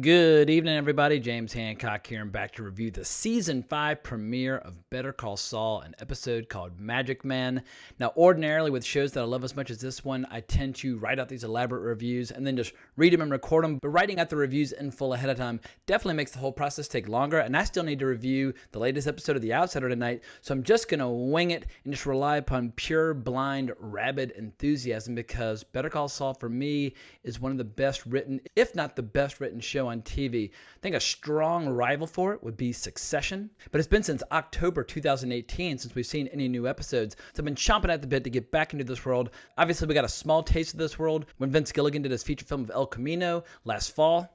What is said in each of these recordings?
Good evening, everybody. James Hancock here, and back to review the Season 5 premiere of Better Call Saul, an episode called Magic Man. Now, ordinarily, with shows that I love as much as this one, I tend to write out these elaborate reviews and then just read them and record them. But writing out the reviews in full ahead of time definitely makes the whole process take longer, and I still need to review the latest episode of The Outsider tonight, so I'm just going to wing it and just rely upon pure, blind, rabid enthusiasm, because Better Call Saul, for me, is one of the best written, if not the best written show on TV. I think a strong rival for it would be Succession, but it's been since October 2018 since we've seen any new episodes, so I've been chomping at the bit to get back into this world. Obviously, we got a small taste of this world when Vince Gilligan did his feature film of El Camino last fall,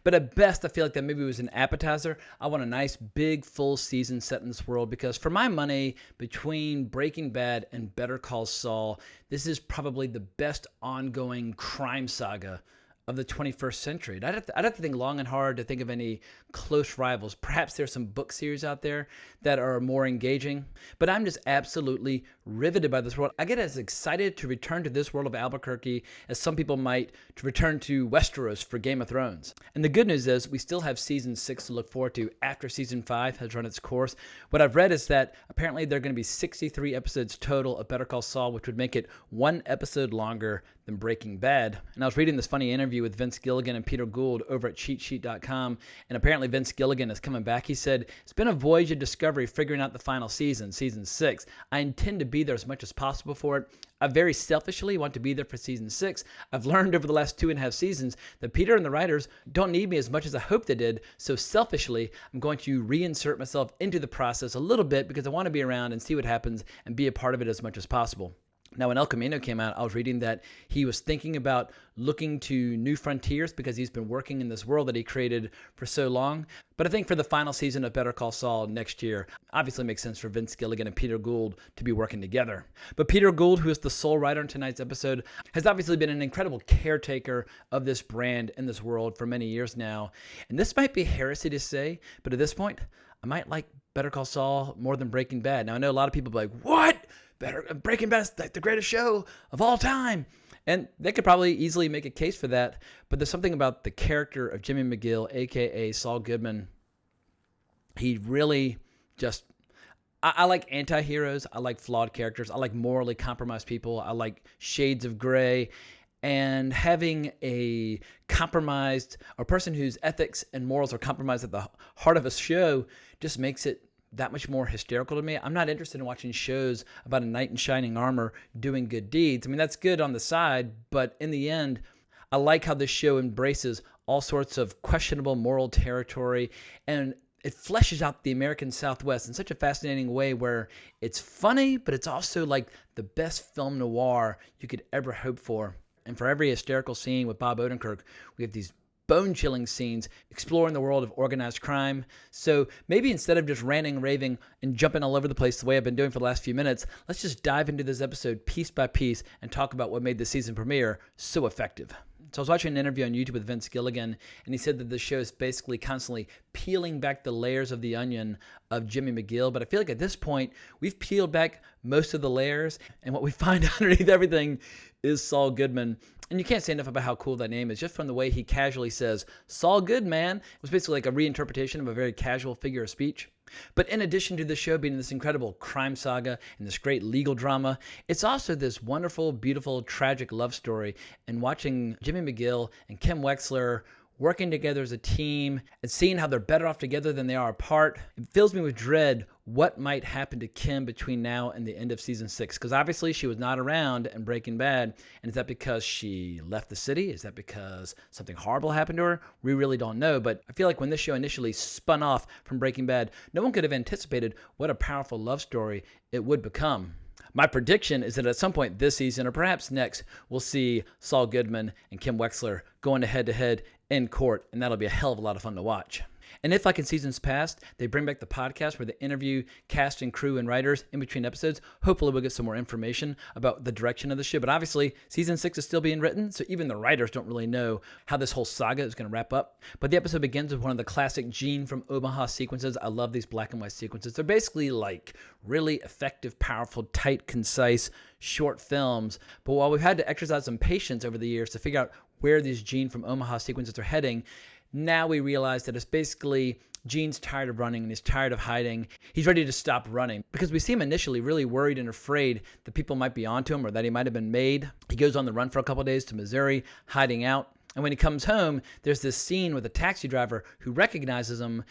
but at best, I feel like that movie was an appetizer. I want a nice, big, full season set in this world, because for my money, between Breaking Bad and Better Call Saul, this is probably the best ongoing crime saga of the 21st century. I'd have to think long and hard to think of any close rivals. Perhaps there's some book series out there that are more engaging, but I'm just absolutely riveted by this world. I get as excited to return to this world of Albuquerque as some people might to return to Westeros for Game of Thrones. And the good news is we still have Season 6 to look forward to after Season 5 has run its course. What I've read is that apparently there are going to be 63 episodes total of Better Call Saul, which would make it one episode longer than Breaking Bad. And I was reading this funny interview with Vince Gilligan and Peter Gould over at cheatsheet.com, and apparently Vince Gilligan is coming back. He said, "It's been a voyage of discovery figuring out the final season, Season 6. I intend to be there as much as possible for it. I very selfishly want to be there for Season 6. I've learned over the last 2.5 seasons that Peter and the writers don't need me as much as I hope they did, so selfishly, I'm going to reinsert myself into the process a little bit because I want to be around and see what happens and be a part of it as much as possible." Now, when El Camino came out, I was reading that he was thinking about looking to new frontiers because he's been working in this world that he created for so long. But I think for the final season of Better Call Saul next year, obviously makes sense for Vince Gilligan and Peter Gould to be working together. But Peter Gould, who is the sole writer in tonight's episode, has obviously been an incredible caretaker of this brand in this world for many years now. And this might be heresy to say, but at this point, I might like Better Call Saul more than Breaking Bad. Now, I know a lot of people are like, what? Breaking Bad is like the greatest show of all time. And they could probably easily make a case for that. But there's something about the character of Jimmy McGill, a.k.a. Saul Goodman. He really just... I like anti-heroes. I like flawed characters. I like morally compromised people. I like shades of gray. And having a compromised, or person whose ethics and morals are compromised at the heart of a show just makes it that much more hysterical to me. I'm not interested in watching shows about a knight in shining armor doing good deeds. I mean, that's good on the side, but in the end, I like how this show embraces all sorts of questionable moral territory, and it fleshes out the American Southwest in such a fascinating way where it's funny, but it's also like the best film noir you could ever hope for. And for every hysterical scene with Bob Odenkirk, we have these bone-chilling scenes exploring the world of organized crime. So maybe instead of just ranting, raving, and jumping all over the place the way I've been doing for the last few minutes, let's just dive into this episode piece by piece and talk about what made the season premiere so effective. So I was watching an interview on YouTube with Vince Gilligan, and he said that the show is basically constantly peeling back the layers of the onion of Jimmy McGill. But I feel like at this point, we've peeled back most of the layers, and what we find underneath everything is Saul Goodman. And you can't say enough about how cool that name is, just from the way he casually says, Saul Goodman. It was basically like a reinterpretation of a very casual figure of speech. But in addition to the show being this incredible crime saga and this great legal drama, it's also this wonderful, beautiful, tragic love story. And watching Jimmy McGill and Kim Wexler working together as a team and seeing how they're better off together than they are apart, it fills me with dread what might happen to Kim between now and the end of Season 6. Because obviously she was not around in Breaking Bad. And is that because she left the city? Is that because something horrible happened to her? We really don't know. But I feel like when this show initially spun off from Breaking Bad, no one could have anticipated what a powerful love story it would become. My prediction is that at some point this season, or perhaps next, we'll see Saul Goodman and Kim Wexler going head-to-head in court, and that'll be a hell of a lot of fun to watch. And if, like in seasons past, they bring back the podcast where they interview cast and crew and writers in between episodes, hopefully we'll get some more information about the direction of the show. But obviously, season 6 is still being written, so even the writers don't really know how this whole saga is going to wrap up. But the episode begins with one of the classic Gene from Omaha sequences. I love these black and white sequences. They're basically like really effective, powerful, tight, concise, short films. But while we've had to exercise some patience over the years to figure out where these Gene from Omaha sequences are heading, Now we realize that it's basically Gene's tired of running and he's tired of hiding. He's ready to stop running because we see him initially really worried and afraid that people might be onto him or that he might have been made. He goes on the run for a couple of days to Missouri, hiding out. And when he comes home, there's this scene with a taxi driver who recognizes him,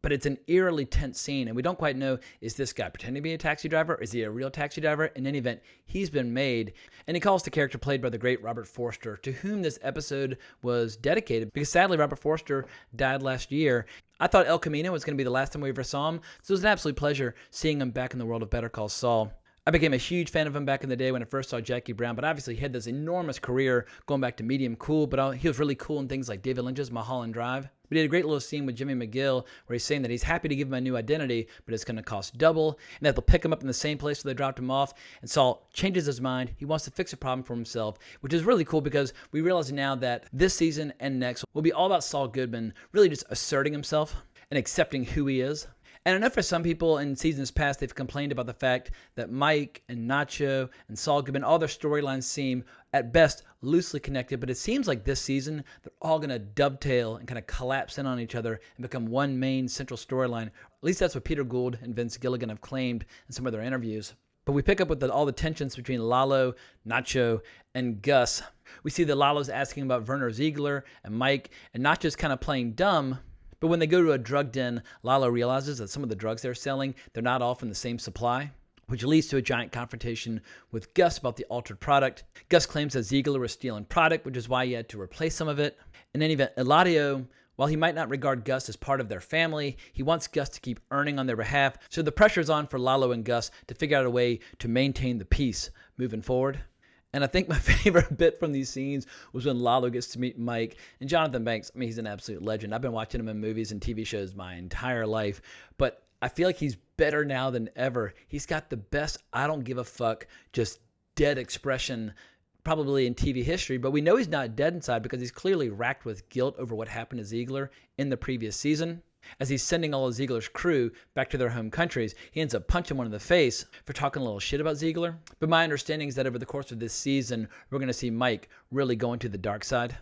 but it's an eerily tense scene, and we don't quite know, is this guy pretending to be a taxi driver? Is he a real taxi driver? In any event, he's been made, and he calls the character played by the great Robert Forster, to whom this episode was dedicated, because sadly, Robert Forster died last year. I thought El Camino was going to be the last time we ever saw him, so it was an absolute pleasure seeing him back in the world of Better Call Saul. I became a huge fan of him back in the day when I first saw Jackie Brown, but obviously he had this enormous career going back to medium cool, but he was really cool in things like David Lynch's Mulholland Drive. But he had a great little scene with Jimmy McGill where he's saying that he's happy to give him a new identity, but it's going to cost double, and that they'll pick him up in the same place where they dropped him off. And Saul changes his mind. He wants to fix a problem for himself, which is really cool because we realize now that this season and next will be all about Saul Goodman really just asserting himself and accepting who he is. And I know for some people in seasons past, they've complained about the fact that Mike and Nacho and Saul Goodman, all their storylines seem at best loosely connected, but it seems like this season, they're all going to dovetail and kind of collapse in on each other and become one main central storyline. At least that's what Peter Gould and Vince Gilligan have claimed in some of their interviews. But we pick up with all the tensions between Lalo, Nacho, and Gus. We see that Lalo's asking about Werner Ziegler and Mike, and Nacho's kind of playing dumb. But when they go to a drug den, Lalo realizes that some of the drugs they're selling, they're not all from the same supply, which leads to a giant confrontation with Gus about the altered product. Gus claims that Ziegler was stealing product, which is why he had to replace some of it. In any event, Eladio, while he might not regard Gus as part of their family, he wants Gus to keep earning on their behalf. So the pressure's on for Lalo and Gus to figure out a way to maintain the peace moving forward. And I think my favorite bit from these scenes was when Lalo gets to meet Mike. And Jonathan Banks, I mean, he's an absolute legend. I've been watching him in movies and TV shows my entire life. But I feel like he's better now than ever. He's got the best I don't give a fuck, just dead expression probably in TV history. But we know he's not dead inside because he's clearly racked with guilt over what happened to Ziegler in the previous season. As he's sending all of Ziegler's crew back to their home countries, he ends up punching one in the face for talking a little shit about Ziegler. But my understanding is that over the course of this season, we're going to see Mike really going to the dark side.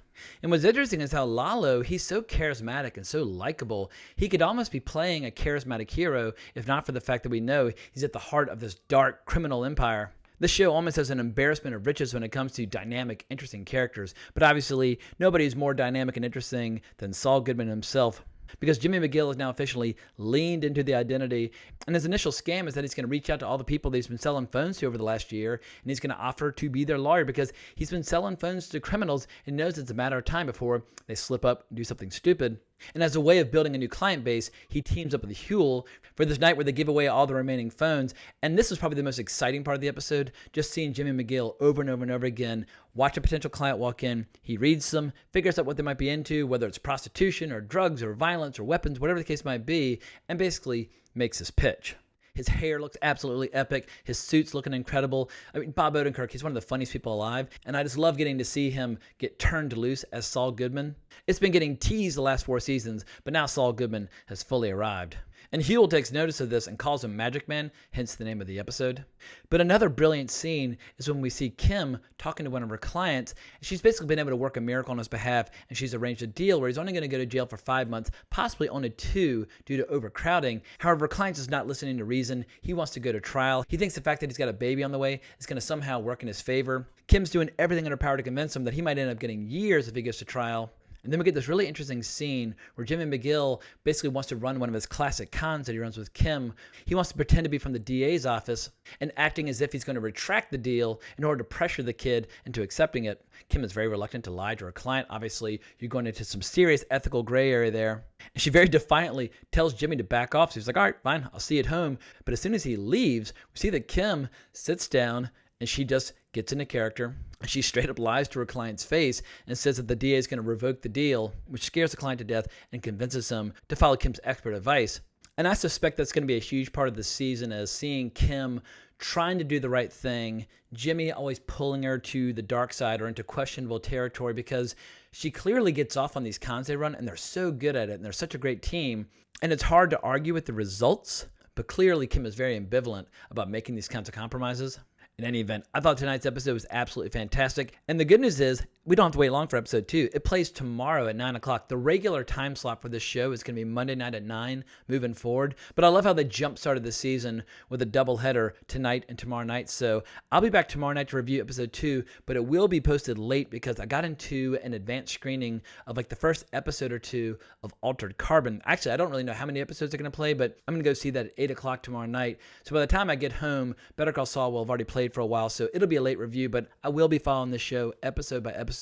And what's interesting is how Lalo, he's so charismatic and so likable. He could almost be playing a charismatic hero if not for the fact that we know he's at the heart of this dark criminal empire. This show almost has an embarrassment of riches when it comes to dynamic, interesting characters. But obviously, nobody's more dynamic and interesting than Saul Goodman himself. Because Jimmy McGill has now officially leaned into the identity, and his initial scam is that he's going to reach out to all the people that he's been selling phones to over the last year, and he's going to offer to be their lawyer because he's been selling phones to criminals and knows it's a matter of time before they slip up and do something stupid. And as a way of building a new client base, he teams up with Huel for this night where they give away all the remaining phones. And this was probably the most exciting part of the episode, just seeing Jimmy McGill over and over and over again watch a potential client walk in. He reads them, figures out what they might be into, whether it's prostitution or drugs or violence or weapons, whatever the case might be, and basically makes his pitch. His hair looks absolutely epic. His suit's looking incredible. I mean, Bob Odenkirk, he's one of the funniest people alive. And I just love getting to see him get turned loose as Saul Goodman. It's been getting teased the last 4 seasons, but now Saul Goodman has fully arrived. And Huel takes notice of this and calls him Magic Man, hence the name of the episode. But another brilliant scene is when we see Kim talking to one of her clients. She's basically been able to work a miracle on his behalf, and she's arranged a deal where he's only going to go to jail for 5 months, possibly only 2 due to overcrowding. However, her client is not listening to reason. He wants to go to trial. He thinks the fact that he's got a baby on the way is going to somehow work in his favor. Kim's doing everything in her power to convince him that he might end up getting years if he goes to trial. And then we get this really interesting scene where Jimmy McGill basically wants to run one of his classic cons that he runs with Kim. He wants to pretend to be from the DA's office and acting as if he's going to retract the deal in order to pressure the kid into accepting it. Kim is very reluctant to lie to her client. Obviously, you're going into some serious ethical gray area there. And she very defiantly tells Jimmy to back off. So he's like, all right, fine, I'll see you at home. But as soon as he leaves, we see that Kim sits down and she just gets into character. She straight up lies to her client's face and says that the DA is going to revoke the deal, which scares the client to death and convinces him to follow Kim's expert advice. And I suspect that's going to be a huge part of the season, as seeing Kim trying to do the right thing, Jimmy always pulling her to the dark side or into questionable territory, because she clearly gets off on these cons they run, and they're so good at it, and they're such a great team. And it's hard to argue with the results, but clearly Kim is very ambivalent about making these kinds of compromises. In any event, I thought tonight's episode was absolutely fantastic. And the good news is, we don't have to wait long for episode 2. It plays tomorrow at 9 o'clock. The regular time slot for this show is going to be Monday night at 9 moving forward. But I love how they jump-started the season with a doubleheader tonight and tomorrow night. So I'll be back tomorrow night to review episode 2, but it will be posted late because I got into an advanced screening of like the first episode or 2 of Altered Carbon. Actually, I don't really know how many episodes they're going to play, but I'm going to go see that at 8 o'clock tomorrow night. So by the time I get home, Better Call Saul will have already played for a while, so it'll be a late review, but I will be following this show episode by episode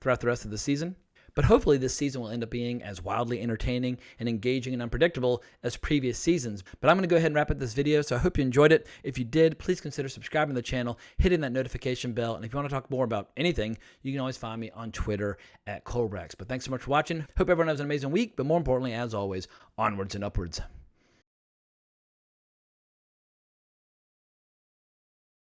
throughout the rest of the season. But hopefully this season will end up being as wildly entertaining and engaging and unpredictable as previous seasons. But I'm going to go ahead and wrap up this video, so I hope you enjoyed it. If you did, please consider subscribing to the channel, hitting that notification bell, and if you want to talk more about anything, you can always find me on Twitter at Colrex. But thanks so much for watching. Hope everyone has an amazing week, but more importantly, as always, onwards and upwards.